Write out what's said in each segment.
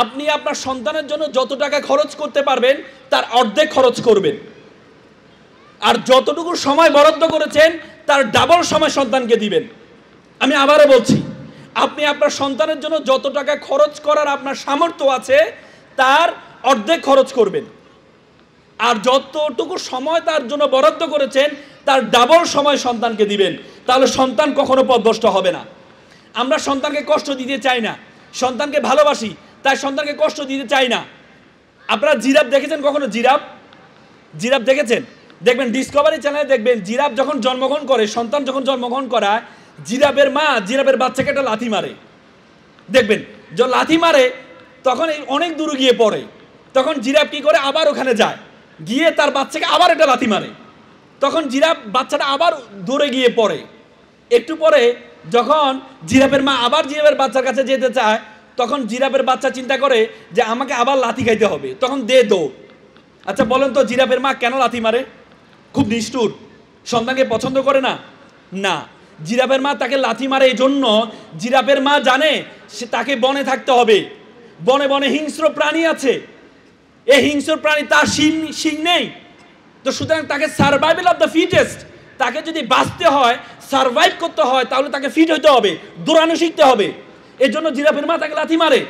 আপনি আপনার সন্তানের জন্য যত টাকা খরচ করতে পারবেন তার অর্ধেক খরচ করবেন, আর যতটুকু সময় বরাদ্দ করেছেন তার ডাবল সময় সন্তানকে দিবেন। আমি আবারও বলছি, আপনি আপনার সন্তানের জন্য যত টাকা খরচ করার আপনার সামর্থ্য আছে তার অর্ধেক খরচ করবেন, আর যতটুকু সময় তার জন্য বরাদ্দ করেছেন তার ডাবল সময় সন্তানকে দিবেন। তাহলে সন্তান কখনো পথভ্রষ্ট হবে না। আমরা সন্তানকে কষ্ট দিতে চাই না, সন্তানকে ভালোবাসি, তাই সন্তানকে কষ্ট দিতে চাই না। আপনারা জিরাফ দেখেছেন কখনো? জিরাফ দেখেছেন? দেখবেন ডিসকভারি চ্যানেলে দেখবেন, জিরাফ যখন জন্মগ্রহণ করে, সন্তান যখন জন্মগ্রহণ করায়, জিরাফের মা জিরাফের বাচ্চাকে একটা লাথি মারে। দেখবেন যখন লাথি মারে তখন অনেক দূরে গিয়ে পড়ে, তখন জিরাফ কি করে, আবার ওখানে যায়, গিয়ে তার বাচ্চাকে আবার একটা লাথি মারে। তখন জিরাফ বাচ্চাটা আবার দূরে গিয়ে পড়ে। একটু পরে যখন জিরাফের মা আবার জিরাফের বাচ্চার কাছে যেতে চায়, তখন জিরাফের বাচ্চা চিন্তা করে যে আমাকে আবার লাথি খাইতে হবে, তখন দে দৌড়। আচ্ছা বলেন তো, জিরাফের মা কেন লাথি মারে? খুব নিষ্ঠুর, সন্তানকে পছন্দ করে না? না, জিরাফের মা তাকে লাথি মারে এই জন্য, জিরাফের মা জানে সে তাকে বনে থাকতে হবে, বনে বনে হিংস্র প্রাণী আছে, এই হিংস্র প্রাণী তার শিং নেই, তো সুতরাং তাকে সার্ভাইভাল অফ দ্য ফিটেস্ট, তাকে যদি বাঁচতে হয়, সার্ভাইভ করতে হয়, তাহলে তাকে ফিট হইতে হবে, দৌড়ানো শিখতে হবে। এর জন্য জিরাফের মা তাকে লাথি মারে।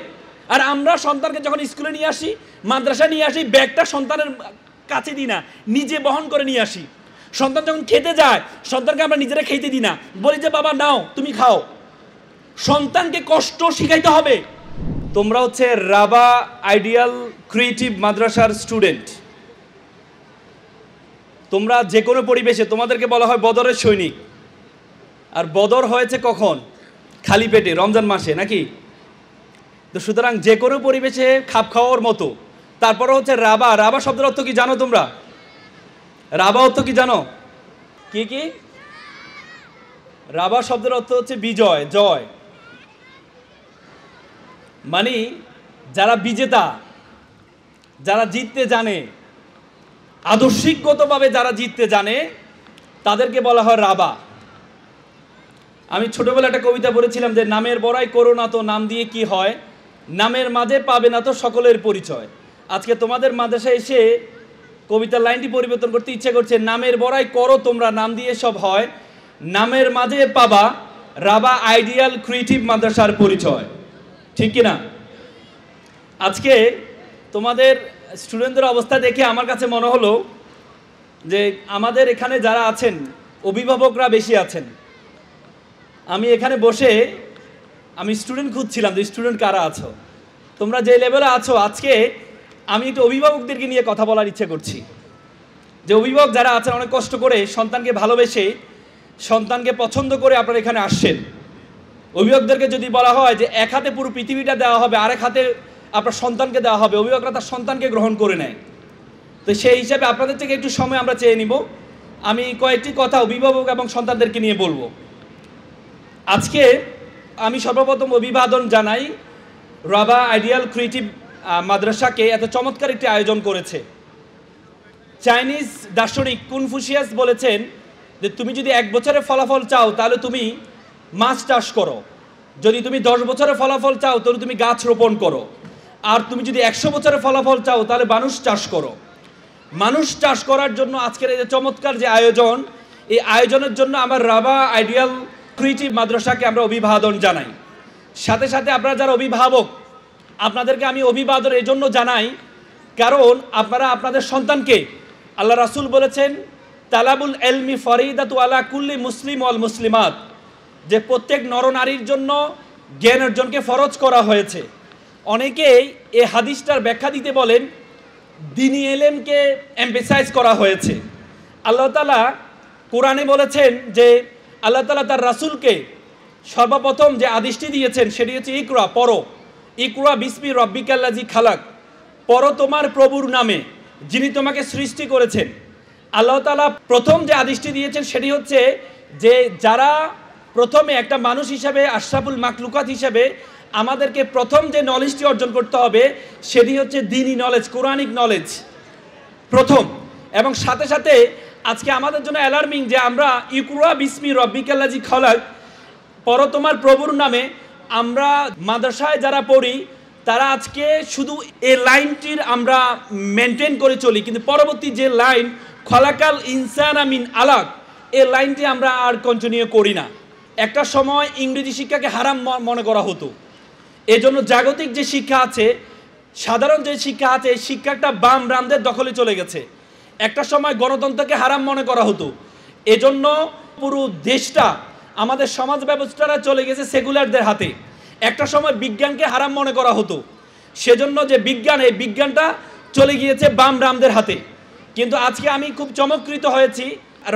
আর আমরা সন্তানকে যখন স্কুলে নিয়ে আসি, মাদ্রাসায় নিয়ে আসি, ব্যাগটা সন্তানের কাছে দিই না, নিজে বহন করে নিয়ে আসি। সন্তান যখন খেতে যায়, সন্তানকে আমরা নিজেরা খেতে দিই না, বলি যে বাবা নাও তুমি খাও। সন্তানকে কষ্ট শিখাইতে হবে। তোমরা হচ্ছে রাবা আইডিয়াল ক্রিয়েটিভ মাদ্রাসার স্টুডেন্ট। তোমরা যে কোনো পরিবেশে, তোমাদেরকে বলা হয় বদরের সৈনিক। আর বদর হয়েছে কখন? খালি পেটে, রমজান মাসে, নাকি? তো সুতরাং যে কোনো পরিবেশে খাপ খাওয়ার মতো। তারপরে হচ্ছে রাবা। রাবা শব্দের অর্থ কি জানো তোমরা? রাবা অর্থ কি জানো? কি রাবা শব্দের অর্থ হচ্ছে বিজয়, জয়। মানে যারা বিজেতা, যারা জিততে জানে, আদর্শিকগতভাবে যারা জিততে জানে, তাদেরকে বলা হয় রাবা। আমি ছোটবেলা একটা কবিতা পড়েছিলাম যে নামের বড়াই করো না তো নাম দিয়ে কি হয়, নামের মাঝে পাবে না তো সকলের পরিচয়। আজকে তোমাদের মাদ্রাসায় এসে কবিতার লাইনটি পরিবর্তন করতে ইচ্ছে করছে, নামের বড়াই করো তোমরা নাম দিয়ে সব হয়, নামের মাঝে পাবা রাবা আইডিয়াল ক্রিয়েটিভ মাদ্রাসার পরিচয়। ঠিক কিনা? আজকে তোমাদের স্টুডেন্টদের অবস্থা দেখে আমার কাছে মনে হলো যে আমাদের এখানে যারা আছেন অভিভাবকরা বেশি আছেন। আমি এখানে বসে আমি স্টুডেন্ট খুঁজছিলাম যে স্টুডেন্ট কারা আছো, তোমরা যে লেভেলে আছো। আজকে আমি একটু অভিভাবকদেরকে নিয়ে কথা বলার ইচ্ছে করছি, যে অভিভাবক যারা আছেন অনেক কষ্ট করে সন্তানকে ভালোবেসে, সন্তানকে পছন্দ করে আপনারা এখানে আসছেন। অভিভাবকদেরকে যদি বলা হয় যে এক হাতে পুরো পৃথিবীটা দেওয়া হবে, আরেক হাতে আপনার সন্তানকে দেওয়া হবে, অভিভাবকরা তার সন্তানকে গ্রহণ করে নেয়। তো সেই হিসাবে আপনাদের থেকে একটু সময় আমরা চেয়ে নিব। আমি কয়েকটি কথা অভিভাবক এবং সন্তানদেরকে নিয়ে বলবো। আজকে আমি সর্বপ্রথম অভিবাদন জানাই রাবা আইডিয়াল ক্রিয়েটিভ মাদ্রাসাকে, এত চমৎকার একটি আয়োজন করেছে। চাইনিজ দার্শনিক কনফুসিয়াস বলেছেন যে তুমি যদি 1 বছরের ফলাফল চাও তাহলে তুমি মাছ চাষ করো, যদি তুমি 10 বছরের ফলাফল চাও তাহলে তুমি গাছ রোপণ করো, আর তুমি যদি 100 বছরের ফলাফল চাও তাহলে মানুষ চাষ করো। মানুষ চাষ করার জন্য আজকের এই যে চমৎকার যে আয়োজন, এই আয়োজনের জন্য আমার রাবা আইডিয়াল ক্রিয়েটিভ মাদ্রাসাকে আমরা অভিবাদন জানাই। সাথে সাথে আপনারা যারা অভিভাবক, আপনাদেরকে আমি অভিবাদন এই জন্য জানাই কারণ আপনারা আপনাদের সন্তানকে, আল্লাহ রাসূল বলেছেন তালাবুল এলমি ফরিদাতু আলা কুল্লি মুসলিম ওয়াল মুসলিমাত, যে প্রত্যেক নরনারীর জন্য জ্ঞান অর্জনকে ফরজ করা হয়েছে। অনেকেই এই হাদিসটার ব্যাখ্যা দিতে বলেন দ্বীনি ইলমকে এমফেসাইজ করা হয়েছে। আল্লাহ তাআলা কোরআনে বলেছেন যে আল্লাহ তাআলা তার রাসূলকে সর্বপ্রথম যে আদেশটি দিয়েছেন সেটি হচ্ছে ইকরা, পড়ো, ইকরা বিসমি রব্বিকাল্লাযী খালাক, পড়ো তোমার প্রভুর নামে যিনি তোমাকে সৃষ্টি করেছেন। আল্লাহ তাআলা প্রথম যে আদেশটি দিয়েছেন সেটি হচ্ছে যে যারা প্রথমে একটা মানুষ হিসাবে, আশরাফুল মাখলুকাত হিসাবে আমাদেরকে প্রথম যে নলেজটি অর্জন করতে হবে সেটি হচ্ছে দ্বীনি নলেজ, কোরআনিক নলেজ প্রথম। এবং সাথে সাথে আজকে আমাদের জন্য অ্যালার্মিং যে আমরা ইকরা বিসমি রব্বিকাল্লাযী খালাক, পড়ো তোমার প্রভুর নামে, আমরা মাদ্রাসায় যারা পড়ি তারা আজকে শুধু এই লাইনটির আমরা মেনটেন করে চলি, কিন্তু পরবর্তী যে লাইন খলাকাল ইনসান আমিন আলাক, এই লাইনটি আমরা আর কন্টিনিউ করি না। একটা সময় ইংরেজি শিক্ষাকে হারাম মনে করা হতো, এজন্য জাগতিক যে শিক্ষা আছে, সাধারণ যে শিক্ষা আছে, এই শিক্ষাটা বাম রামদের দখলে চলে গেছে। একটা সময় গণতন্ত্রকে হারাম মনে করা হতো, এজন্য পুরো দেশটা, আমাদের সমাজ ব্যবস্থাটা চলে গেছে সেকুলারদের হাতে। একটা সময় বিজ্ঞানকে হারাম মনে করা হতো, সেজন্য যে বিজ্ঞান, এই বিজ্ঞানটা চলে গিয়েছে বাম রামদের হাতে। কিন্তু আজকে আমি খুব চমৎকৃত হয়েছি,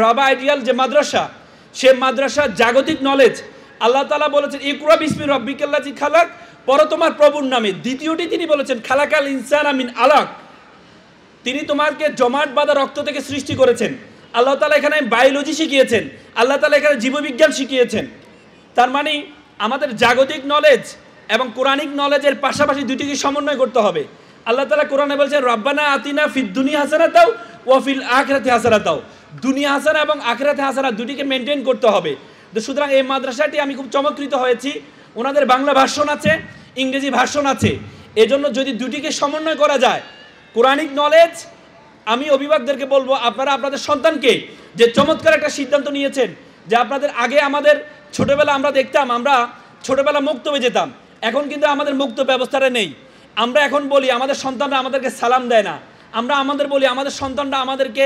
রাবা আইডিয়াল যে মাদ্রাসা, সে মাদ্রাসার জাগতিক নলেজ, আল্লাহ তাআলা বলেছেন ইকরা বিসমি রাব্বিকাল্লাযী খালাক, পড়ো তোমার প্রভুর নামে। দ্বিতীয়টি তিনি বলেছেন খালাকাল ইনসানা মিন আলাক, তিনি তোমাকে জমাট বাঁধা রক্ত থেকে সৃষ্টি করেছেন। আল্লাহ তাআলা এখানে বায়োলজি শিখিয়েছেন, আল্লাহ তাআলা এখানে জীববিজ্ঞান শিখিয়েছেন। তার মানে আমাদের জাগতিক নলেজ এবং কোরআনিক নলেজের পাশাপাশি দুটিকে সমন্বয় করতে হবে। আল্লাহ তাআলা কোরআনে বলছেন রব্বানা আতিনা ফিদ দুনিয়া হাসানাতাও ওয়া ফিল আখিরাতি হাসানাতাও, দুনিয়া হাসানা এবং আখিরাতে হাসানা দুটিকে মেনটেন করতে হবে। তো সুতরাং এই মাদ্রাসাটি আমি খুব চমৎকৃত হয়েছি, ওনাদের বাংলা ভার্সন আছে, ইংরেজি ভার্সন আছে, এজন্য যদি দুটিকে সমন্বয় করা যায়, কোরআনিক নলেজ, আমি অভিভাবকদেরকে বলবো আপনারা আপনাদের সন্তানকে, যে চমৎকার একটা সিদ্ধান্ত নিয়েছেন যে আপনাদের আগে আমাদের ছোটবেলা আমরা দেখতাম, আমরা ছোটবেলা মুক্তবে যেতাম, এখন কিন্তু আমাদের মুক্ত ব্যবস্থাটা নেই। আমরা এখন বলি আমাদের সন্তানরা আমাদেরকে সালাম দেয় না, আমরা আমাদের বলি আমাদের সন্তানরা আমাদেরকে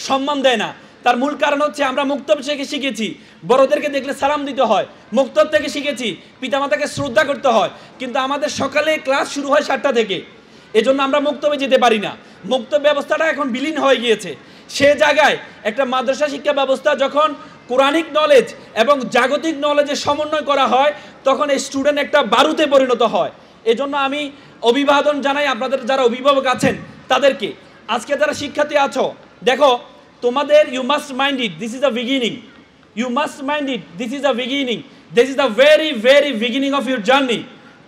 সম্মান দেয় না। তার মূল কারণ হচ্ছে আমরা মুক্তব থেকে শিখেছি বড়দেরকে দেখলে সালাম দিতে হয়, মুক্তব থেকে শিখেছি পিতামাতাকে শ্রদ্ধা করতে হয়, কিন্তু আমাদের সকালে ক্লাস শুরু হয় 7টা থেকে, এজন্য আমরা মুক্তবে যেতে পারি না। মুক্ত ব্যবস্থাটা এখন বিলীন হয়ে গিয়েছে। সে জায়গায় একটা মাদ্রাসা শিক্ষা ব্যবস্থা যখন কোরআনিক নলেজ এবং জাগতিক নলেজের সমন্বয় করা হয়, তখন এই স্টুডেন্ট একটা বারুদে পরিণত হয়। এজন্য আমি অভিবাদন জানাই আপনাদের যারা অভিভাবক আছেন তাদেরকে। আজকে যারা শিক্ষার্থী আছো, দেখো তোমাদের you must mind it, this is the beginning, you must mind it, this is the beginning, this is the very very beginning of your journey.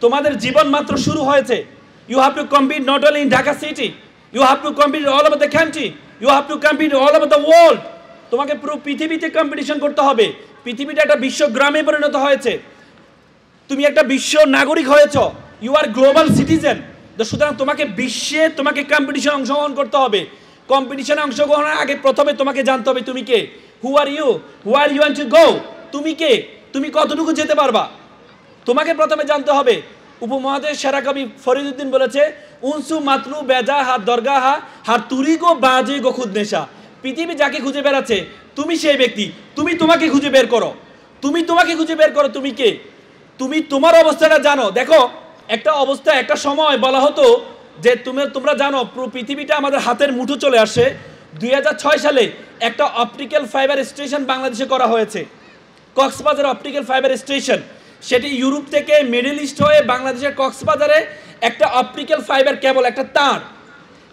তোমাদের জীবন মাত্র শুরু হয়েছে। You have to compete not only in Dhaka city, you have to compete all over the country, you have to compete all over the world. তোমাকে পুরো পৃথিবীতে competition করতে হবে। পৃথিবীটা একটা বিশ্বগ্রামে পরিণত হয়েছে, তুমি একটা বিশ্ব নাগরিক হয়েছ, ইউ আর গ্লোবাল সিটিজেন। তো সুতরাং তোমাকে বিশ্বে তোমাকে কম্পিটিশনে অংশগ্রহণ করতে হবে। কম্পিটিশনে অংশগ্রহণের আগে প্রথমে তোমাকে জানতে হবে তুমি কে, who are you, where you want to go, তুমি কে, তুমি কতটুকু যেতে পারবা, তোমাকে প্রথমে জানতে হবে। উপমহাদেশ সেরা কবি ফরিদউদ্দিন বলেছে উনসু মাতলু বেজা হাত দরগাহা হার তুরি গো বাজে গো খুদ নেশা। পৃথিবী যাকে খুঁজে বেড়াচ্ছে তুমি সেই ব্যক্তি, তুমি তোমাকে খুঁজে বের করো, তুমি তোমাকে খুঁজে বের করো, তুমি কে, তুমি তোমার অবস্থাটা জানো। দেখো একটা অবস্থা, একটা সময় বলা হতো যে তোমরা জানো পুরো পৃথিবীটা আমাদের হাতের মুঠো চলে আসে। 2006 সালে একটা অপটিক্যাল ফাইবার স্টেশন বাংলাদেশে করা হয়েছে, কক্সবাজার অপটিক্যাল ফাইবার স্টেশন। সেটি ইউরোপ থেকে মিডল ইস্ট হয়ে বাংলাদেশের কক্সবাজারে একটা অপটিক্যাল ফাইবার কেবল,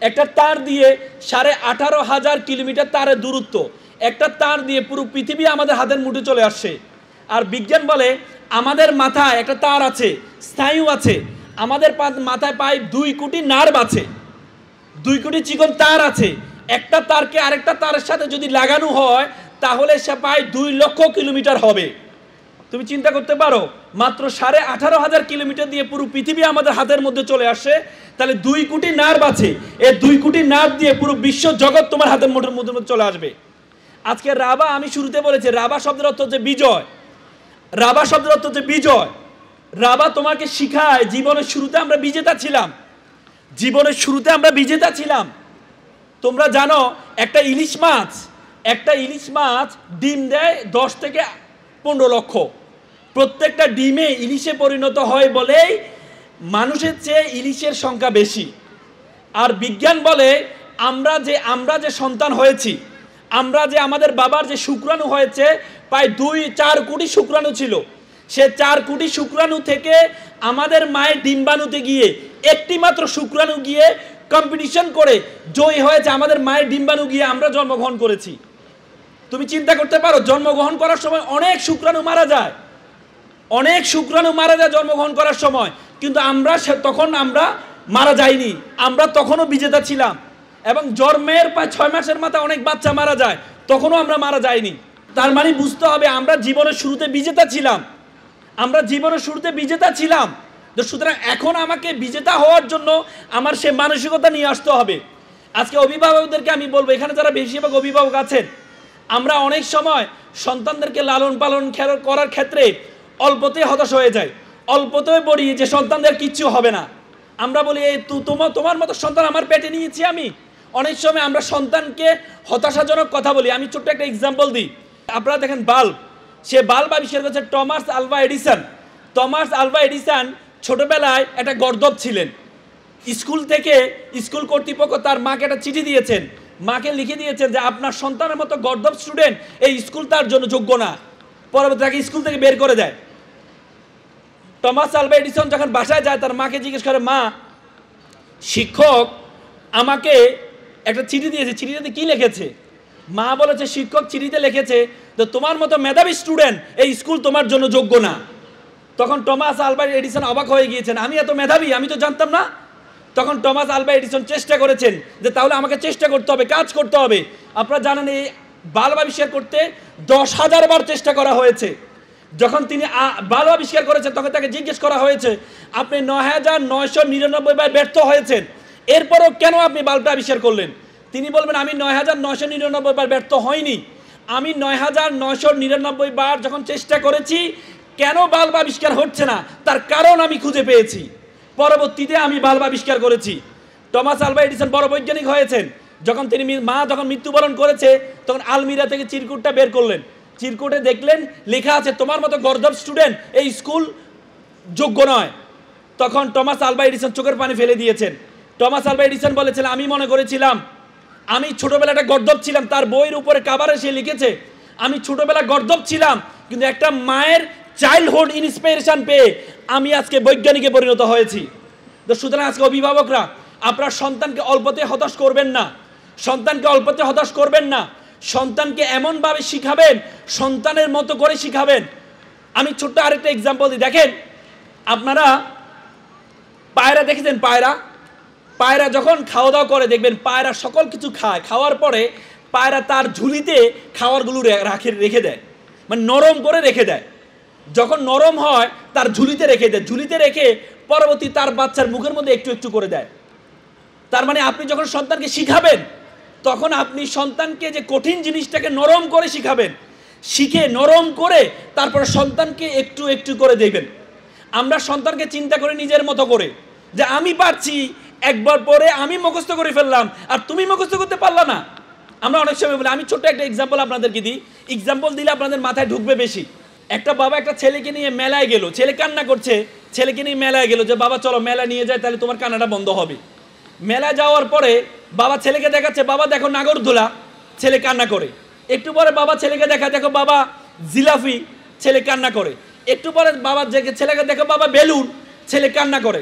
একটা তার দিয়ে 18,500 কিলোমিটার তারের দূরত্ব, একটা তার দিয়ে পুরো পৃথিবী আমাদের হাতের মুঠে চলে আসছে। আর বিজ্ঞান বলে আমাদের মাথায় একটা তার আছে, স্নায়ু আছে, আমাদের মাথায় প্রায় 2 কোটি নার্ভ আছে, 2 কোটি চিকন তার আছে। একটা তারকে আরেকটা তারের সাথে যদি লাগানো হয় তাহলে সে প্রায় 2 লক্ষ কিলোমিটার হবে। তুমি চিন্তা করতে পারো, মাত্র 18,500 কিলোমিটার দিয়ে পুরো পৃথিবী আমাদের হাতের মধ্যে চলে আসে, তাহলে 2 কোটি নার্ভ আছে, এই 2 কোটি নার্ভ দিয়ে পুরো বিশ্ব জগৎ তোমার হাতের মুঠোর মধ্যে চলে আসবে। আজকে রাবা, আমি শুরুতে বলেছি রাবা শব্দের অর্থ হচ্ছে বিজয়, রাবা শব্দের অর্থ হচ্ছে বিজয়। রাবা তোমাকে শিখায় জীবনের শুরুতে আমরা বিজেতা ছিলাম, জীবনের শুরুতে আমরা বিজেতা ছিলাম। তোমরা জানো একটা ইলিশ মাছ ডিম দেয় 10 থেকে 15 লক্ষ, প্রত্যেকটা ডিমে ইলিশে পরিণত হয় বলেই মানুষের চেয়ে ইলিশের সংখ্যা বেশি। আর বিজ্ঞান বলে আমরা যে সন্তান হয়েছি, আমরা যে আমাদের বাবার যে শুক্রাণু হয়েছে, প্রায় 2-4 কোটি শুক্রাণু ছিল, সে 4 কোটি শুক্রাণু থেকে আমাদের মায়ের ডিম্বাণুতে গিয়ে একটি মাত্র শুক্রাণু গিয়ে কম্পিটিশন করে জয়ী হয়েছে, আমাদের মায়ের ডিম্বাণু গিয়ে আমরা জন্মগ্রহণ করেছি। তুমি চিন্তা করতে পারো জন্মগ্রহণ করার সময় অনেক শুক্রাণু মারা যায়, অনেক শুক্রাণু মারা যায় জন্মগ্রহণ করার সময়, কিন্তু তখন আমরা মারা যাইনি, আমরা তখনও বিজেতা ছিলাম। এবং জন্মের প্রায় 6 মাসের মাথায় অনেক বাচ্চা মারা যায়, তখনও আমরা মারা যাইনি। তার মানে বুঝতে হবে আমরা জীবনের শুরুতে বিজেতা ছিলাম, আমরা জীবনের শুরুতে বিজেতা ছিলাম। তো সুতরাং এখন আমাকে বিজেতা হওয়ার জন্য আমার সে মানসিকতা নিয়ে আসতে হবে। আজকে অভিভাবকদেরকে আমি বলবো, এখানে যারা বেশিরভাগ অভিভাবক আছেন, আমরা অনেক সময় সন্তানদেরকে লালন পালন করার ক্ষেত্রে অল্পতে হতাশ হয়ে যায়, অল্পতে বলি যে সন্তানদের কিচ্ছু হবে না। আমরা বলি এই তোমার মতো সন্তান আমার পেটে নিয়েছি আমি। অনেক সময় আমরা সন্তানকে হতাশাজনক কথা বলি। আমি ছোট্ট একটা এক্সাম্পল দিই। আপনারা দেখেন বাল্ব, সে বাল্ব আবিষ্কার করেছে Thomas Alva Edison. Thomas Alva Edison ছোটবেলায় একটা গর্দভ ছিলেন। স্কুল কর্তৃপক্ষ তার মাকে একটা চিঠি দিয়েছেন, মাকে লিখে দিয়েছেন যে আপনার সন্তানের মতো গর্দভ স্টুডেন্ট এই স্কুল তার জন্য যোগ্য না। পরবর্তী তাকে স্কুল থেকে বের করে দেয়। টমাস আলভা এডিসন যখন বাসায় যায়, তার মাকে জিজ্ঞেস করে, মা, শিক্ষক আমাকে একটা চিঠি দিয়েছে, চিঠিটাতে কি লিখেছে? মা বলেছে, শিক্ষক চিঠিতে লিখেছে তো তোমার মতো মেধাবী স্টুডেন্ট এই স্কুল তোমার জন্য যোগ্য না। তখন টমাস আলভা এডিসন অবাক হয়ে গিয়েছেন, আমি এত মেধাবী, আমি তো জানতাম না। তখন টমাস আলভা এডিসন চেষ্টা করেছেন যে তাহলে আমাকে চেষ্টা করতে হবে, কাজ করতে হবে। আপনারা জানেন এই বাল্ব আবিষ্কার করতে 10,000 বার চেষ্টা করা হয়েছে। যখন তিনি বাল্ব আবিষ্কার করেছেন তখন তাকে জিজ্ঞেস করা হয়েছে, আপনি 9,999 বার ব্যর্থ হয়েছেন, এরপরও কেন আপনি বাল্বটা আবিষ্কার করলেন? তিনি বলবেন, আমি 9,999 বার ব্যর্থ হয়নি, আমি 9,999 বার যখন চেষ্টা করেছি, কেন বাল্ব আবিষ্কার হচ্ছে না তার কারণ আমি খুঁজে পেয়েছি, পরবর্তীতে আমি বাল্ব আবিষ্কার করেছি। টমাস আলভা এডিসন বড় বৈজ্ঞানিক হয়েছেন। যখন যখন মৃত্যুবরণ করেছে তখন আলমিরা থেকে চিরকুটটা বের করলেন। চিরকুটে দেখলেন লেখা আছে, তোমার মতো গর্দভ স্টুডেন্ট এই স্কুল যোগ্য নয়। তখন টমাস আলভা এডিসন চোখের পানি ফেলে দিয়েছেন। টমাস আলভা এডিসন বলেছিলেন, আমি মনে করেছিলাম আমি ছোটবেলা একটা গর্দভ ছিলাম। তার বইয়ের উপরে কাভারে সে লিখেছে, আমি ছোটবেলা গর্দভ ছিলাম, কিন্তু একটা মায়ের চাইল্ডহুড ইন্সপিরেশন পেয়ে আমি আজকে বৈজ্ঞানিকে পরিণত হয়েছি। তো সুতরাং আজকে অভিভাবকরা, আপনার সন্তানকে অল্পতে হতাশ করবেন না, সন্তানকে এমনভাবে শিখাবেন, সন্তানের মতো করে শিখাবেন। আমি ছোট্ট আরেকটা এক্সাম্পল দিই। দেখেন, আপনারা পায়রা দেখেছেন? পায়রা যখন খাওয়া দাওয়া করে দেখবেন পায়রা সকল কিছু খায়, খাওয়ার পরে পায়রা তার ঝুলিতে খাবারগুলো রেখে দেয়, মানে নরম করে রেখে দেয়। যখন নরম হয় তার ঝুলিতে রেখে দেয়, ঝুলিতে রেখে পরবর্তী তার বাচ্চার মুখের মধ্যে একটু একটু করে দেয়। তার মানে আপনি যখন সন্তানকে শিখাবেন তখন আপনি সন্তানকে যে কঠিন জিনিসটাকে নরম করে শিখাবেন, শিখে নরম করে তারপর সন্তানকে একটু একটু করে দেবেন। আমরা সন্তানকে চিন্তা করি নিজের মতো করে, যে আমি পারছি, একবার পরে আমি মুখস্থ করে ফেললাম আর তুমি মুখস্থ করতে পারলা না। আমরা অনেক সময় বলি, আমি ছোট্ট একটা এক্সাম্পল আপনাদেরকে দিই, এক্সাম্পল দিলে আপনাদের মাথায় ঢুকবে বেশি। একটা বাবা একটা ছেলেকে নিয়ে মেলায় গেল, ছেলে কান্না করছে, ছেলেকে নিয়ে মেলায় গেল যে বাবা চলো মেলা নিয়ে যায়, তাহলে তোমার কান্নাটা বন্ধ হবে। মেলা যাওয়ার পরে বাবা ছেলেকে দেখাচ্ছে, বাবা দেখো নাগরদোলা, ছেলে কান্না করে। একটু পরে বাবা ছেলেকে দেখো বাবা জিলাপি, ছেলে কান্না করে। একটু পরে বাবা ছেলেকে দেখো বাবা বেলুন, ছেলে কান্না করে।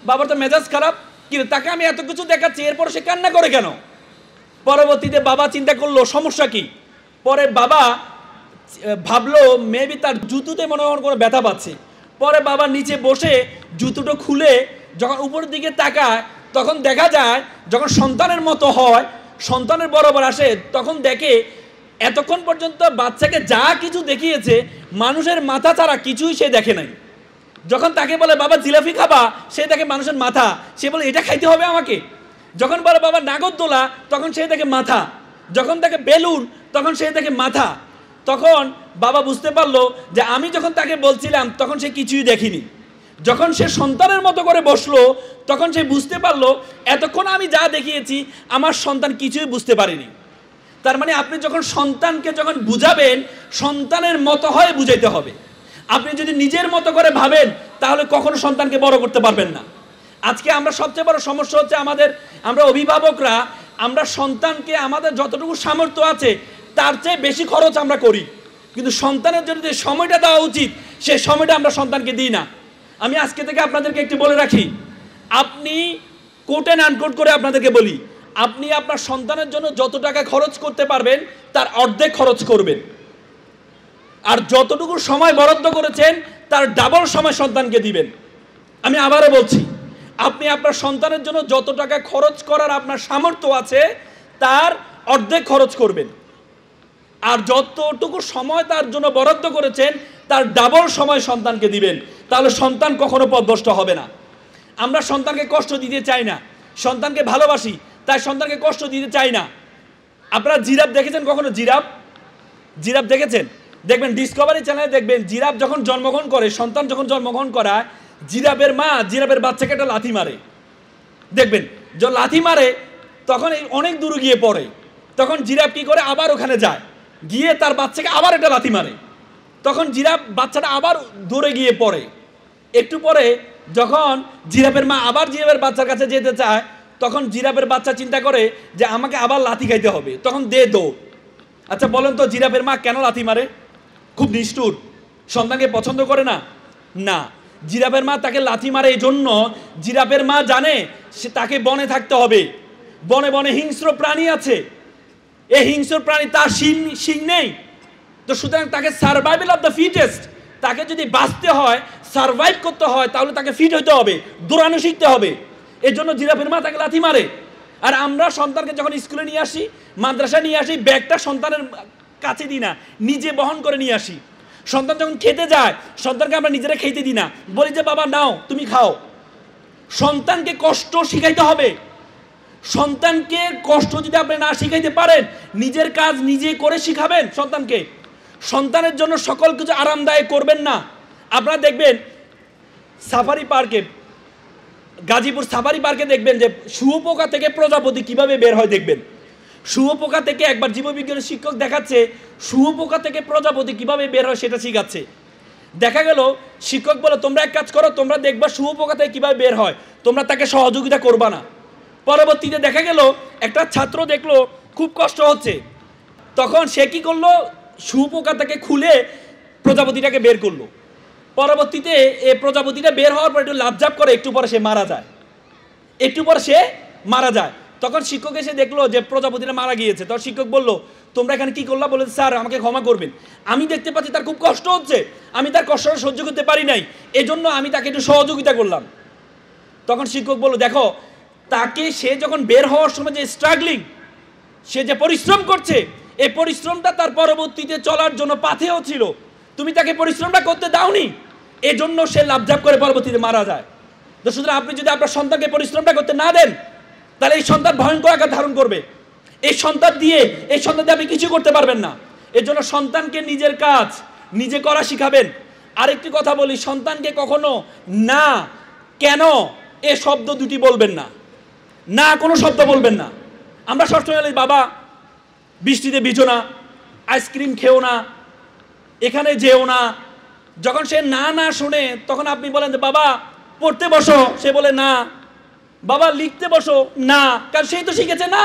বাবার তো মেজাজ খারাপ, কিন্তু তাকে আমি এত কিছু দেখাচ্ছি, এরপর সে কান্না করে কেন? পরবর্তীতে বাবা চিন্তা করলো সমস্যা কি। পরে বাবা ভাবলো মেবি তার জুতোতে মনে হয় কোনো ব্যথা পাচ্ছে। পরে বাবা নিচে বসে জুতোটা খুলে যখন উপরের দিকে তাকায় তখন দেখা যায় যখন সন্তানের মতো হয়, সন্তানের বরাবর আসে, তখন দেখে এতক্ষণ পর্যন্ত বাচ্চাকে যা কিছু দেখিয়েছে মানুষের মাথা ছাড়া কিছুই সে দেখে নাই। যখন তাকে বলে বাবা জিলাপি খাবা, সে দেখে মানুষের মাথা, সে বলে এটা খাইতে হবে আমাকে। যখন বলে বাবা নাগরদোলা, তখন সে দেখে মাথা। যখন দেখে বেলুন, তখন সে দেখে মাথা। তখন বাবা বুঝতে পারলো যে আমি যখন তাকে বলছিলাম তখন সে কিছুই দেখিনি। যখন সে সন্তানের মতো করে বসলো তখন সে বুঝতে পারলো এতক্ষণ আমি যা দেখিয়েছি আমার সন্তান কিছুই বুঝতে পারেনি। তার মানে আপনি যখন সন্তানকে যখন বুঝাবেন, সন্তানের মতো হয়ে বুঝাইতে হবে। আপনি যদি নিজের মতো করে ভাবেন তাহলে কখনো সন্তানকে বড় করতে পারবেন না। আজকে আমরা সবচেয়ে বড় সমস্যা হচ্ছে আমরা অভিভাবকরা, আমরা সন্তানকে আমাদের যতটুকু সামর্থ্য আছে তার চেয়ে বেশি খরচ আমরা করি, কিন্তু সন্তানের জন্য যে সময়টা দেওয়া উচিত সেই সময়টা আমরা সন্তানকে দিই না। আমি আজকে থেকে আপনাদেরকে একটু বলে রাখি, আপনি কোট অ্যান্ড আনকোট করে আপনাদেরকে বলি, আপনি আপনার সন্তানের জন্য যত টাকা খরচ করতে পারবেন তার অর্ধেক খরচ করবেন, আর যতটুকু সময় বরাদ্দ করেছেন তার ডাবল সময় সন্তানকে দিবেন। আমি আবারও বলছি, আপনি আপনার সন্তানের জন্য যত টাকা খরচ করার আপনার সামর্থ্য আছে তার অর্ধেক খরচ করবেন, আর যতটুকু সময় তার জন্য বরাদ্দ করেছেন তার ডাবল সময় সন্তানকে দিবেন, তাহলে সন্তান কখনো পথভ্রষ্ট হবে না। আমরা সন্তানকে কষ্ট দিতে চাই না, সন্তানকে ভালোবাসি, তাই সন্তানকে কষ্ট দিতে চাই না। আপনারা জিরাফ দেখেছেন কখনো? জিরাফ দেখেছেন? দেখবেন ডিসকভারি চ্যানেলে দেখবেন, জিরাফ যখন জন্মগ্রহণ করে, সন্তান যখন জন্মগ্রহণ করায়, জিরাফের মা জিরাফের বাচ্চাকে একটা লাথি মারে। দেখবেন যখন লাথি মারে তখন অনেক দূরে গিয়ে পড়ে, তখন জিরাফ কি করে, আবার ওখানে যায়, গিয়ে তার বাচ্চাকে আবার একটা লাথি মারে, তখন জিরাফ বাচ্চাটা আবার দূরে গিয়ে পড়ে। একটু পরে যখন জিরাফের মা আবার জিরাফের বাচ্চার কাছে যেতে চায়, তখন জিরাফের বাচ্চা চিন্তা করে যে আমাকে আবার লাথি খাইতে হবে, তখন দে দৌড়। আচ্ছা বলেন তো জিরাফের মা কেন লাথি মারে? খুব নিষ্ঠুর, সন্তানকে পছন্দ করে না? না, জিরাফের মা তাকে লাথি মারে এই জন্য, জিরাফের মা জানে সে তাকে বনে থাকতে হবে, বনে বনে হিংস্র প্রাণী আছে, এই হিংস্র প্রাণী তার শিং নেই, তো সুতরাং তাকে সার্ভাইভাল অফ দ্য ফিটেস্ট, তাকে যদি বাঁচতে হয়, সার্ভাইভ করতে হয়, তাহলে তাকে ফিট হইতে হবে, দৌড়ানো শিখতে হবে। এই জন্য জিরাফের মা তাকে লাথি মারে। আর আমরা সন্তানকে যখন স্কুলে নিয়ে আসি, মাদ্রাসায় নিয়ে আসি, ব্যাগটা সন্তানের কাছে দিই না, নিজে বহন করে নিয়ে আসি। সন্তান যখন খেতে যায়, সন্তানকে আমরা নিজেরা খেতে দিই না, বলি যে বাবা নাও তুমি খাও। সন্তানকে কষ্ট শিখাইতে হবে। সন্তানকে কষ্ট যদি আপনি না শিখাইতে পারেন, নিজের কাজ নিজে করে শিখাবেন সন্তানকে। সন্তানের জন্য সকল কিছু আরামদায়ক করবেন না। আপনারা দেখবেন সাফারি পার্কে, গাজীপুর সাফারি পার্কে দেখবেন যে শুঁয়োপোকা থেকে প্রজাপতি কিভাবে বের হয়। দেখবেন শুঁয়োপোকা থেকে, একবার জীববিজ্ঞানের শিক্ষক দেখাচ্ছে শুঁয়োপোকা থেকে প্রজাপতি কিভাবে বের হয় সেটা শিখাচ্ছে। দেখা গেল শিক্ষক বলে তোমরা এক কাজ করো, তোমরা দেখবা শুঁয়োপোকা থেকে কিভাবে বের হয়, তোমরা তাকে সহযোগিতা করবা না। পরবর্তীতে দেখা গেল একটা ছাত্র দেখলো খুব কষ্ট হচ্ছে, তখন সে কি করলো, শুঁয়োপোকা থেকে খুলে প্রজাপতিটাকে বের করলো। পরবর্তীতে এই প্রজাপতিটা বের হওয়ার পর একটু লাফঝাপ করে, একটু পরে সে মারা যায়। তখন শিক্ষক এসে দেখলো যে প্রজাপতিটা মারা গিয়েছে। তখন শিক্ষক বলল তোমরা এখানে কি করলা? বলে স্যার আমাকে ক্ষমা করবেন, আমি দেখতে পাচ্ছি তার খুব কষ্ট হচ্ছে, আমি তার কষ্টটা সহ্য করতে পারি নাই, এজন্য আমি তাকে একটু সহযোগিতা করলাম। তখন শিক্ষক বলল দেখো, তাকে সে যখন বের হওয়ার সময় যে স্ট্রাগলিং, সে যে পরিশ্রম করছে, এই পরিশ্রমটা তার পরবর্তীতে চলার জন্য পাথেয় ছিল, তুমি তাকে পরিশ্রমটা করতে দাওনি, এজন্য সে লাফঝাপ করে পরবর্তীতে মারা যায়। তো সুতরাং আপনি যদি আপনার সন্তানকে পরিশ্রমটা করতে না দেন, তাহলে এই সন্তান ভয়ঙ্কর আকার ধারণ করবে। এই সন্তান দিয়ে আপনি কিছু করতে পারবেন না। এর জন্য সন্তানকে নিজের কাজ নিজে করা শিখাবেন। আরেকটি কথা বলি, সন্তানকে কখনো না, কেন এ শব্দ দুটি বলবেন না, না কোনো শব্দ বলবেন না। আমরা সবসময় বলি বাবা বৃষ্টিতে ভিজো না, আইসক্রিম খেও না, এখানে যেও না। যখন সে না না শুনে, তখন আপনি বলেন যে বাবা পড়তে বসো, সে বলে না। বাবা লিখতে বসো, না, কারণ সেই তো শিখেছে না।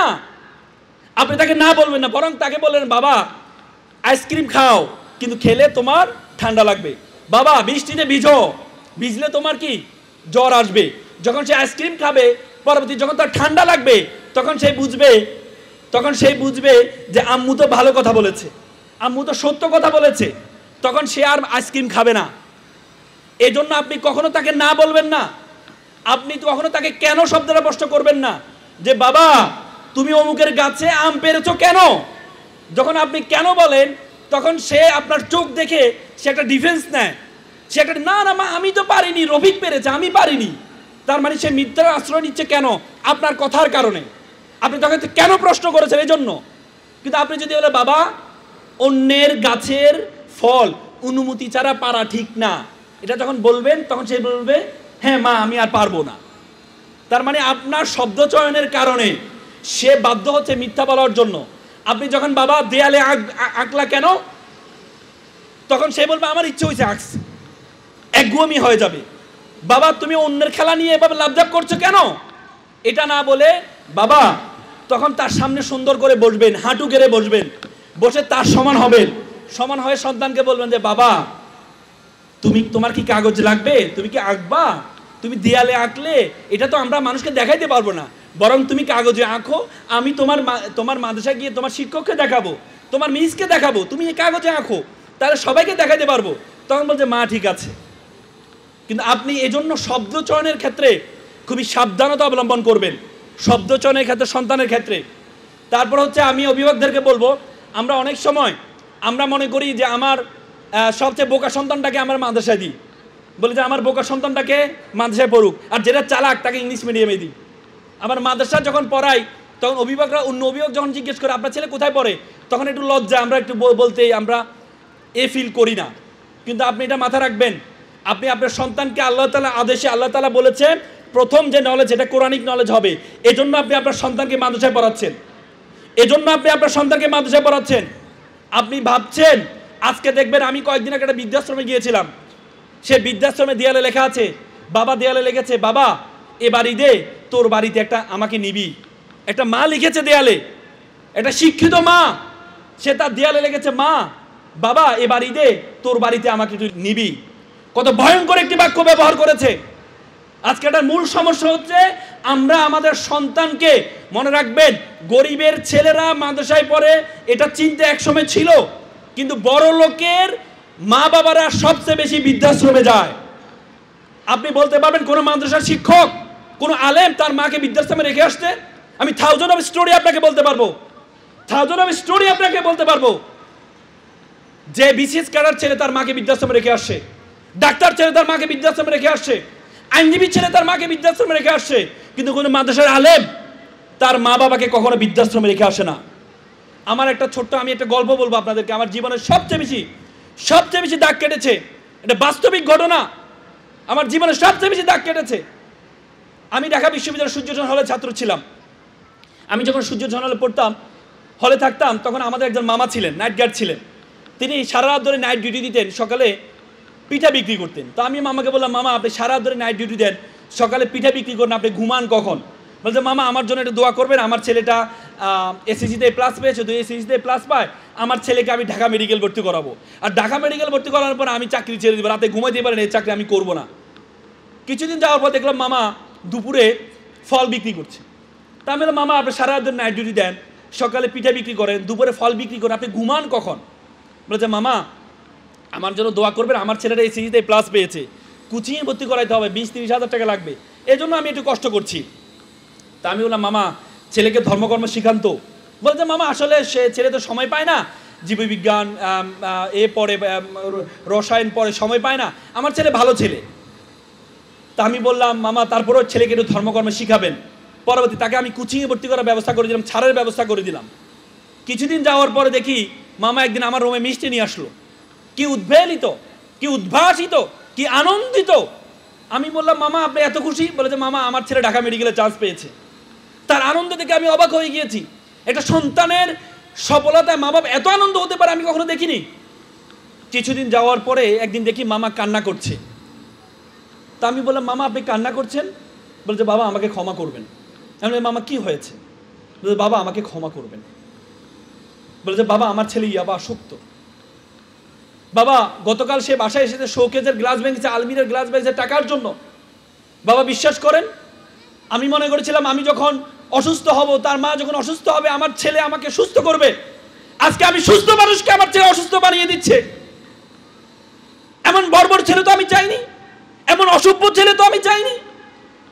আপনি তাকে না বলবেন না, বরং তাকে বললেন বাবা আইসক্রিম খাও, কিন্তু খেলে তোমার ঠান্ডা লাগবে। বাবা বৃষ্টিতে ভিজো, ভিজলে তোমার কি জ্বর আসবে। যখন সে আইসক্রিম খাবে, পরবর্তী যখন তার ঠান্ডা লাগবে, তখন সে বুঝবে যে আম্মু তো ভালো কথা বলেছে, আম্মু তো সত্য কথা বলেছে, তখন সে আর আইসক্রিম খাবে না। এই জন্য আপনি কখনো তাকে না বলবেন না। আপনি কখনো তাকে কেন শব্দটা স্পষ্ট করবেন না, যে বাবা তুমি অমুকের গাছে আম পেরেছো কেন। যখন আপনি কেন বলেন, তখন সে আপনার চোখ দেখে সে একটা ডিফেন্স নেয়, সে একটা না না মা আমি তো পারিনি, রফিক পেরেছে আমি পারিনি। তার মানে সে মিথ্যার আশ্রয় নিচ্ছে কেন? আপনার কথার কারণে। আপনি তাকে কেন প্রশ্ন করেছেন এই জন্য। কিন্তু আপনি যদি বলে বাবা অন্যের গাছের ফল অনুমতি ছাড়া পারা ঠিক না, এটা যখন বলবেন, তখন সে বলবে হ্যাঁ মা আমি আর পারবো না। তার মানে আপনার শব্দ চয়নের কারণে সে বাধ্য হচ্ছে মিথ্যা বলার জন্য। আপনি যখন বাবা দেয়ালে আঁকলা কেন, তখন সে বলবে আমার ইচ্ছে হয়েছে আঁকছি, একগুমি হয়ে যাবে। বাবা তুমি অন্যের খেলা নিয়ে এভাবে লাফঝাপ করছো কেন, এটা না বলে বাবা তখন তার সামনে সুন্দর করে বসবেন, হাঁটু গেড়ে বসবেন, বসে তার সমান হবেন। সমান হয়ে সন্তানকে বলবেন যে বাবা তোমার কি কাগজ লাগবে, তুমি কি আঁকবা, তুমি দেয়ালে আঁকলে এটা তো আমরা মানুষকে দেখাইতে পারবো না, বরং তুমি কাগজে আঁকো, আমি তোমার মাদ্রাসায় গিয়ে তোমার শিক্ষককে দেখাবো, তোমার মিসকে দেখাবো, তুমি এই কাগজে আঁকো, তাহলে সবাইকে দেখাইতে পারবো। তখন বলছে মা ঠিক আছে। কিন্তু আপনি এজন্য শব্দ চয়নের ক্ষেত্রে খুবই সাবধানতা অবলম্বন করবেন, শব্দ চয়নের ক্ষেত্রে, সন্তানের ক্ষেত্রে। তারপর হচ্ছে আমি অভিভাবকদেরকে বলবো, আমরা অনেক সময় আমরা মনে করি যে আমার সবচেয়ে বোকা সন্তানটাকে আমার মাদ্রাসায় দিই, বলে যে আমার বোকা সন্তানটাকে মাদ্রাসায় পড়ুক, আর যেটা চালাক তাকে ইংলিশ মিডিয়ামে দিই। আবার মাদ্রাসা যখন পড়াই তখন অভিভাবকরা, অন্য অভিভাবক যখন জিজ্ঞেস করে আপনার ছেলে কোথায় পড়ে, তখন একটু লজ্জা, আমরা একটু বলতে আমরা ফিল করি না। কিন্তু আপনি এটা মাথা রাখবেন, আপনি আপনার সন্তানকে আল্লাহ তাআলা আদেশে, আল্লাহ তাআলা বলেছে প্রথম যে নলেজ এটা কোরআনিক নলেজ হবে, এজন্য আপনি আপনার সন্তানকে মাদ্রাসায় পড়াচ্ছেন, এজন্য আপনি আপনার সন্তানকে মাদ্রাসায় পড়াচ্ছেন। আপনি ভাবছেন, আজকে দেখবেন, আমি কয়েকদিন আগে একটা বৃদ্ধাশ্রমে গিয়েছিলাম, সে বৃদ্ধাশ্রমে দেয়ালে লেখা আছে, বাবা দেয়ালে লিখেছে, বাবা এবার ঈদে তোর বাড়িতে একটা আমাকে নিবি। একটা মা লিখেছে দেয়ালে, একটা শিক্ষিত মা, সে তার দেয়ালে লিখেছে, মা বাবা এবার ঈদে তোর বাড়িতে আমাকে তুই নিবি। কত ভয়ঙ্কর একটি বাক্য ব্যবহার করেছে। আজকে এটার মূল সমস্যা হচ্ছে আমরা আমাদের সন্তানকে, মনে রাখবেন গরিবের ছেলেরা মাদ্রাসায় পড়ে এটা চিন্তা একসময় ছিল, কিন্তু বড় লোকের মা বাবারা সবচেয়ে বেশি বৃদ্ধাশ্রমে যায়। আপনি বলতে পারবেন কোন মাদ্রাসার শিক্ষক, কোন আলেম তার মাকে বৃদ্ধাশ্রমে রেখে আসতে? আমি থাউজেন্ড অফ স্টোরি আপনাকে বলতে পারবো, থাউজেন্ড অফ স্টোরি আপনাকে বলতে পারবো, যে বিসিএস ক্যাডার ছেলে তার মাকে বৃদ্ধাশ্রমে রেখে আসছে, ডাক্তার ছেলে তার মাকে বৃদ্ধাশ্রমে রেখে আসছে, আইনজীবী ছেলে তার মাকে বৃদ্ধাশ্রমে রেখে আসছে, কিন্তু কোনো মাদ্রাসার আলেম তার মা বাবাকে কখনো বৃদ্ধাশ্রমে রেখে আসে না। আমার একটা ছোট্ট, আমি একটা গল্প বলবো আপনাদেরকে, আমার জীবনের সবচেয়ে বেশি দাগ কেটেছে, এটা বাস্তবিক ঘটনা, আমার জীবনে সবচেয়ে বেশি দাগ কেটেছে। আমি ঢাকা বিশ্ববিদ্যালয়ের সূর্যজন হলে ছাত্র ছিলাম। আমি যখন সূর্যজন হলে পড়তাম, হলে থাকতাম, তখন আমাদের একজন মামা ছিলেন, নাইট গার্ড ছিলেন। তিনি সারা রাত ধরে নাইট ডিউটি দিতেন, সকালে পিঠা বিক্রি করতেন। তো আমি মামাকে বললাম, মামা আপনি সারা রাত ধরে নাইট ডিউটি দেন, সকালে পিঠা বিক্রি করেন, আপনি ঘুমান কখন? বলছে, মামা আমার জন্য একটু দোয়া করবেন, আমার ছেলেটা এসএসসিতে প্লাস পেয়েছে, তো এসএসসিতে প্লাস পায়, আমার ছেলেকে আমি ঢাকা মেডিকেল ভর্তি করাবো, আর ঢাকা মেডিকেল ভর্তি করানোর পর আমি চাকরি ছেড়ে দেবো, রাতে ঘুমাইতে পারেন, এই চাকরি আমি করবো না। কিছুদিন যাওয়ার পর দেখলাম মামা দুপুরে ফল বিক্রি করছে। তা আমি বললাম, মামা আপনি সারা রাত ধরে নাইট ডিউটি দেন, সকালে পিঠা বিক্রি করেন, দুপুরে ফল বিক্রি করেন, আপনি ঘুমান কখন? বলেছে, মামা আমার জন্য দোয়া করবেন, আমার ছেলেটা এসএসসিতে প্লাস পেয়েছে, কোচিংয়ে ভর্তি করাইতে হবে, 20-30 হাজার টাকা লাগবে, এই জন্য আমি একটু কষ্ট করছি। তা আমি বললাম, মামা ছেলেকে ধর্মকর্ম শিখান্ত। বলছে, মামা আসলে সে ছেলে তো সময় পায় না, জীববিজ্ঞান পড়ে, রসায়ন পড়ে, সময় পায় না, আমার ছেলে ভালো ছেলে। তা আমি বললাম, মামা তারপরেও ছেলেকে একটু ধর্মকর্ম শিখাবেন। পরবর্তী তাকে আমি কোচিংয়ে ভর্তি করার ব্যবস্থা করে দিলাম, ছাড়ের ব্যবস্থা করে দিলাম। কিছুদিন যাওয়ার পরে দেখি মামা একদিন আমার রুমে মিষ্টি নিয়ে আসলো। কি উদ্বেলিত, কি উদ্ভাসিত, কি আনন্দিত! আমি বললাম, মামা আপনি এত খুশি? বলেছে, মামা আমার ছেলে ঢাকা মেডিকেলে চান্স পেয়েছে। তার আনন্দ দেখে আমি অবাক হয়ে গিয়েছি। একটা সন্তানের সফলতায় মা বাবা এত আনন্দ হতে পারে আমি কখনো দেখিনি। কিছুদিন যাওয়ার পরে একদিন দেখি মামা কান্না করছে। তা আমি বললাম, মামা আপনি কান্না করছেন? বলছে, বাবা আমাকে ক্ষমা করবেন। আমি বললাম, মামা কি হয়েছে? বলছে, বাবা আমাকে ক্ষমা করবেন। বলছে, বাবা আমার ছেলে ইয়াবা আসক্ত। বাবা গতকাল সে বাসায় এসেছে, শোকেজের গ্লাস ভেঙেছে, আলমিরের গ্লাস ভেঙেছে টাকার জন্য। বাবা বিশ্বাস করেন, আমি মনে করেছিলাম আমি যখন অসুস্থ হব, তার মা যখন অসুস্থ হবে, আমার ছেলে আমাকে সুস্থ করবে। আজকে আমি সুস্থ মানুষকে আমার ছেলে অসুস্থ বানিয়ে দিচ্ছে। এমন বর্বর ছেলে তো আমি চাইনি, এমন অসভ্য ছেলে তো আমি চাইনি।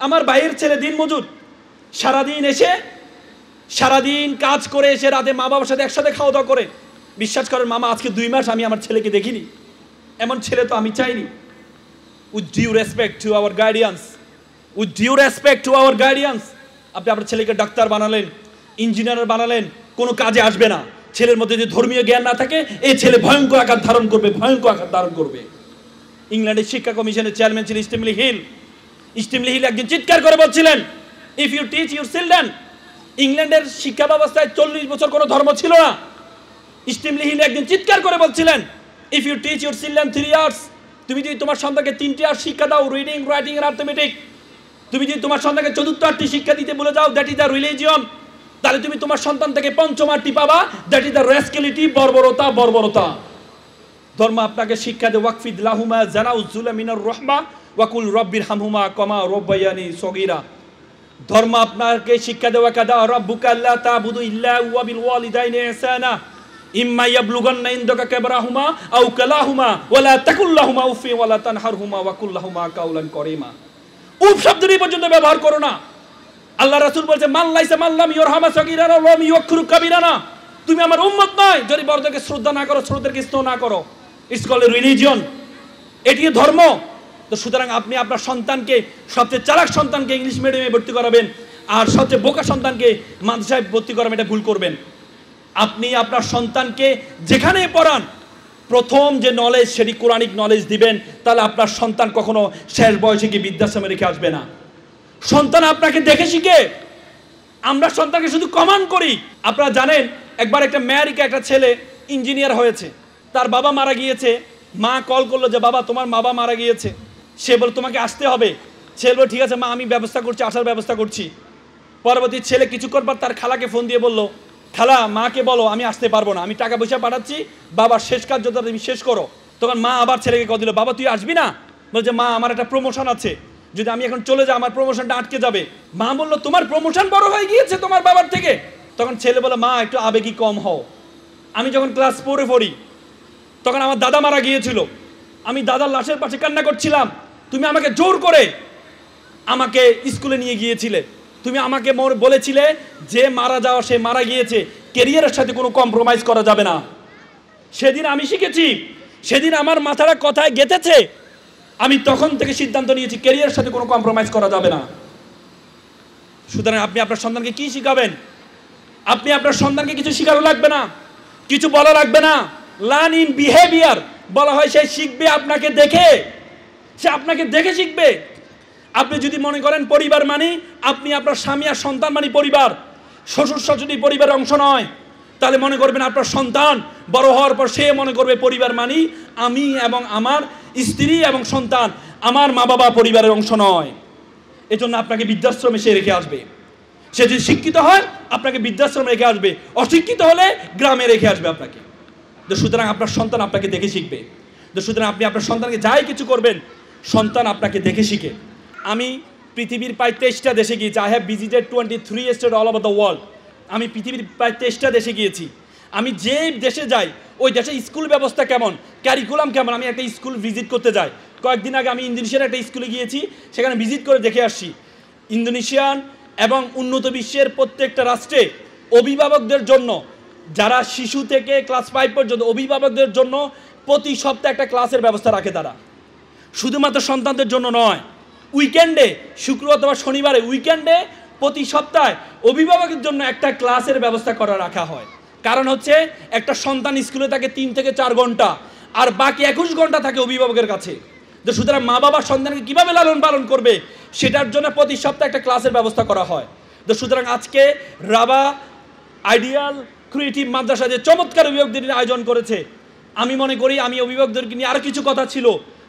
আমার ভাইয়ের ছেলে দিনমজুর, সারাদিন কাজ করে এসে রাতে মা বাবার সাথে একসাথে খাওয়া দাওয়া করে। বিশ্বাস করেন মামা, আজকে 2 মাস আমি আমার ছেলেকে দেখিনি। এমন ছেলে তো আমি চাইনি। With due respect to our guardians, with due respect to our guardians, আপনি আপনার ছেলেকে ডাক্তার বানালেন, ইঞ্জিনিয়ার বানালেন, কোনো কাজে আসবে না। ছেলের মধ্যে যদি ধর্মীয় জ্ঞান না থাকে, এই ছেলে ভয়ঙ্কর আকার ধারণ করবে, ভয়ঙ্কর আকার ধারণ করবে। ইংল্যান্ডের শিক্ষা কমিশনের চেয়ারম্যান ছিলেন স্টিমলি হিল। স্টিমলি হিল একদিন চিৎকার করে বলছিলেন, if you teach your children, ইংল্যান্ডের শিক্ষা ব্যবস্থায় 40 বছর কোনো ধর্ম ছিল না। স্টিমলি হিল একদিন চিৎকার করে বলছিলেন, if you teach your children 3 years, তুমি যদি তোমার সন্তানকে 3টি ইয়ার্স শিক্ষা দাও, রিডিং, রাইটিং আর অ্যারিথমেটিক, তুমি যদি তোমার সন্তানকে 4র্থ আর্টটি শিক্ষা দিতে বলে যাও, দ্যাট ইজ দ্য রিলিজিয়ন, তাহলে তুমি তোমার সন্তান থেকে 5ম আর্টটি পাবা, দ্যাট ইজ দ্য রাস্কেলিটি, বর্বরতা। ধর্ম আপনাকে শিক্ষা দেয়, ওয়াকফিদ লাহুমা জানাউজ্জুলা মিনার রহমা ওয়াকুল রব্বির হামহুমা কমা রব্বায়ানি সগীরা। ধর্ম আপনাকে শিক্ষা দেওয়া, কাদা রাব্বুকা আল্লা তা'বুদু ইল্লা ওয়া বিল ওয়ালিদাইনি ইহসানা ইম্মা ইয়াবলুগান্না ইনদাকা কিবরাহুমা আও কালাহুমা ওয়ালা তাকুল লাহুমা উফি ওয়ালা তানহারহুমা ওয়াকুল লাহুমা কাওলান করিমা। উফ শব্দটি পর্যন্ত ব্যবহার করো না। আল্লাহ রাসূল বলেছে, মান লাইসা মান লাম ইরহামা সগীরানা ওয়া লাম ইউকরু কাবীরানা, তুমি আমার উম্মত নয় যদি বড়দেরকে শ্রদ্ধা না করো, ছোটদেরকে স্নেহ না করো। ইটস কল্ড এ রিলিজিয়ন, এটি ধর্ম। তো সুতরাং আপনি আপনার সন্তানকে, সবচেয়ে চালাক সন্তানকে ইংলিশ মিডিয়ামে ভর্তি করাবেন, আর সবচেয়ে বোকা সন্তানকে মাদ্রাসায় ভর্তি করাবেন, এটা ভুল করবেন। আপনি আপনার সন্তানকে যেখানে পড়ান প্রথম যে নলেজ সেটি কোরআনিক নলেজ দিবেন, তাহলে আপনার সন্তান কখনো শেষ বয়সে গিয়ে বৃদ্ধাশ্রমে রেখে আসবে না। সন্তান আপনাকে দেখে শিখে। আমরা সন্তানকে শুধু কমান্ড করি। আপনারা জানেন একবার একটা আমেরিকা একটা ছেলে ইঞ্জিনিয়ার হয়েছে, তার বাবা মারা গিয়েছে। মা কল করলো যে বাবা তোমার বাবা মারা গিয়েছে। সে বলে তোমাকে আসতে হবে। ছেলে বলে ঠিক আছে মা, আমি ব্যবস্থা করছি, আসার ব্যবস্থা করছি। পরবর্তী ছেলে কিছুক্ষণ পর তার খালাকে ফোন দিয়ে বলল, খালা মাকে বলো আমি আসতে পারবো না, আমি টাকা পয়সা পাঠাচ্ছি, বাবার শেষ কাজ যত তুমি শেষ করো। তখন মা আবার ছেলেকে কল দিল, বাবা তুই আসবি না? বলছে মা আমার একটা প্রমোশন আছে, যদি আমি এখন চলে যাই আমার প্রমোশনটা আটকে যাবে। মা বললো তোমার প্রমোশন বড় হয়ে গিয়েছে তোমার বাবার থেকে? তখন ছেলে বলে মা একটু আবেগী কম হও। আমি যখন ক্লাস 4-এ পড়ি তখন আমার দাদা মারা গিয়েছিল, আমি দাদার লাশের পাশে কান্না করছিলাম। তুমি আমাকে জোর করে আমাকে স্কুলে নিয়ে গিয়েছিলে, তুমি আমাকে বলেছিলে যে মারা যাওয়া সে মারা গিয়েছে, ক্যারিয়ারের সাথে কোনো কম্প্রোমাইজ করা যাবে না। সেদিন আমি শিখেছি, সেদিন আমার মাথাটা কথায় গেঁথেছে। আমি তখন থেকে সিদ্ধান্ত নিয়েছি ক্যারিয়ারের সাথে কোনো কম্প্রোমাইজ করা যাবে না। সুতরাং আপনি আপনার সন্তানকে কি শিখাবেন? আপনি আপনার সন্তানকে কিছু শিখানো লাগবে না, কিছু বলা লাগবে না। লার্ন ইন বিহেভিয়ার বলা হয়, সে শিখবে আপনাকে দেখে, সে আপনাকে দেখে শিখবে। আপনি যদি মনে করেন পরিবার মানে আপনি আপনার স্বামী আর সন্তান মানে পরিবার, শ্বশুর শাশুড়ি পরিবারের অংশ নয়, তাহলে মনে করবেন আপনার সন্তান বড় হওয়ার পর সে মনে করবে পরিবার মানে আমি এবং আমার স্ত্রী এবং সন্তান, আমার মা বাবা পরিবারের অংশ নয়। এজন্য আপনাকে বৃদ্ধাশ্রমে সে রেখে আসবে। সে যদি শিক্ষিত হয় আপনাকে বৃদ্ধাশ্রমে রেখে আসবে, অশিক্ষিত হলে গ্রামে রেখে আসবে আপনাকে। তো সুতরাং আপনার সন্তান আপনাকে দেখে শিখবে। তো সুতরাং আপনি আপনার সন্তানকে যাই কিছু করবেন, সন্তান আপনাকে দেখে শিখে। আমি পৃথিবীর প্রায় 23টা দেশে গিয়েছি। I have visited 23 state all over the world. আমি পৃথিবীর প্রায় 23টা দেশে গিয়েছি। আমি যে দেশে যাই ওই দেশে স্কুল ব্যবস্থা কেমন, ক্যারিকুলাম কেমন, আমি একটা স্কুল ভিজিট করতে যাই। কয়েকদিন আগে আমি ইন্দোনেশিয়ার একটা স্কুলে গিয়েছি, সেখানে ভিজিট করে দেখে আসছি। ইন্দোনেশিয়ান এবং উন্নত বিশ্বের প্রত্যেকটা রাষ্ট্রে অভিভাবকদের জন্য, যারা শিশু থেকে ক্লাস 5 পর্যন্ত, অভিভাবকদের জন্য প্রতি সপ্তাহে একটা ক্লাসের ব্যবস্থা রাখে তারা। শুধুমাত্র সন্তানদের জন্য নয়, উইকেন্ডে শুক্র অথবা শনিবারে উইকেন্ডে প্রতি সপ্তাহে অভিভাবকের জন্য একটা ক্লাসের ব্যবস্থা করা রাখা হয়। কারণ হচ্ছে একটা সন্তান স্কুলে থাকে 3 থেকে 4 ঘন্টা, আর বাকি 21 ঘন্টা থাকে অভিভাবকের কাছে। তো সুতরাং মা বাবা সন্তানকে কীভাবে লালন পালন করবে সেটার জন্য প্রতি সপ্তাহে একটা ক্লাসের ব্যবস্থা করা হয়। তো সুতরাং আজকে রাবা আইডিয়াল ক্রিয়েটিভ মাদ্রাসা যে চমৎকার অভিভাবকদের আয়োজন করেছে, আমি মনে করি আমি অভিভাবকদেরকে নিয়ে আরও কিছু কথা ছিল,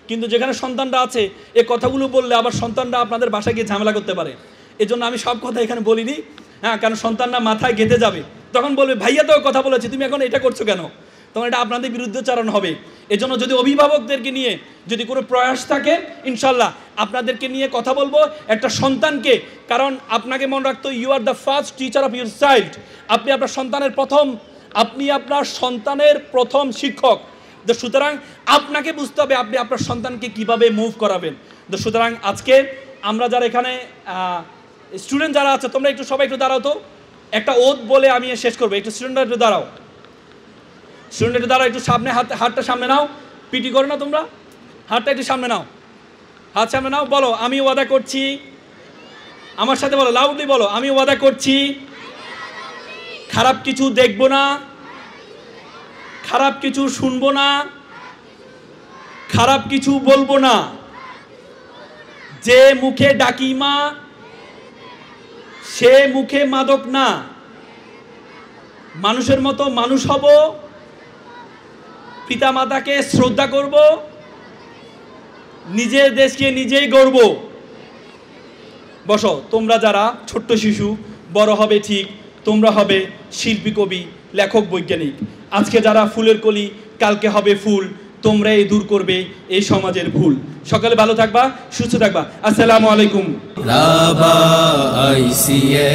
কিন্তু যেখানে সন্তানরা আছে এই কথাগুলো বললে আবার সন্তানরা আপনাদের বাসায় গিয়ে ঝামেলা করতে পারে। এজন্য আমি সব কথা এখানে বলিনি, হ্যাঁ, কারণ সন্তানরা মাথায় গেঁথে যাবে, তখন বলবে ভাইয়া তো কথা বলেছে তুমি এখন এটা করছো কেন, তখন এটা আপনাদের বিরুদ্ধচারণ হবে। এজন্য যদি অভিভাবকদেরকে নিয়ে যদি কোনো প্রয়াস থাকে, ইনশাল্লাহ আপনাদেরকে নিয়ে কথা বলবো একটা সন্তানকে। কারণ আপনাকে মনে রাখতো you are the first teacher of your child. আপনি আপনার সন্তানের প্রথম শিক্ষক। তো সুতরাং আপনাকে বুঝতে হবে আপনি আপনার সন্তানকে কিভাবে মুভ করাবেন। তো সুতরাং আজকে আমরা যারা এখানে স্টুডেন্ট যারা আছে, তোমরা একটু সবাই একটু দাঁড়াও তো, একটা ওত বলে আমি শেষ করবো। একটু স্টুডেন্টরা একটু দাঁড়াও, স্টুডেন্ট একটু দাঁড়াও, একটু সামনে হাতটা সামনে নাও, পিটি করো না তোমরা, হাতটা একটু সামনে নাও, হাত সামনে নাও। বলো আমি ওয়াদা করছি, আমার সাথে বলো, লাউডলি বলো, আমি ওয়াদা করছি খারাপ কিছু দেখবো না, খারাপ কিছু শুনবো না, খারাপ কিছু বলবো না। যে মুখে ডাকি মা সে মুখে মাদক না, মানুষের মতো মানুষ হব, পিতা মাতাকে শ্রদ্ধা করব, নিজের দেশকে নিজেই গড়ব। বসো, তোমরা যারা ছোট্ট শিশু, বড় হবে ঠিক, তোমরা হবে শিল্পী, কবি, লেখক, বৈজ্ঞানিক। আজকে যারা ফুলের কলি, কালকে হবে ফুল। তোমরা এই দূর করবে এই সমাজের ভুল। সকালে ভালো থাকবা, সুস্থ থাকবা। আসসালামু আলাইকুম। রাবা আইসিএ।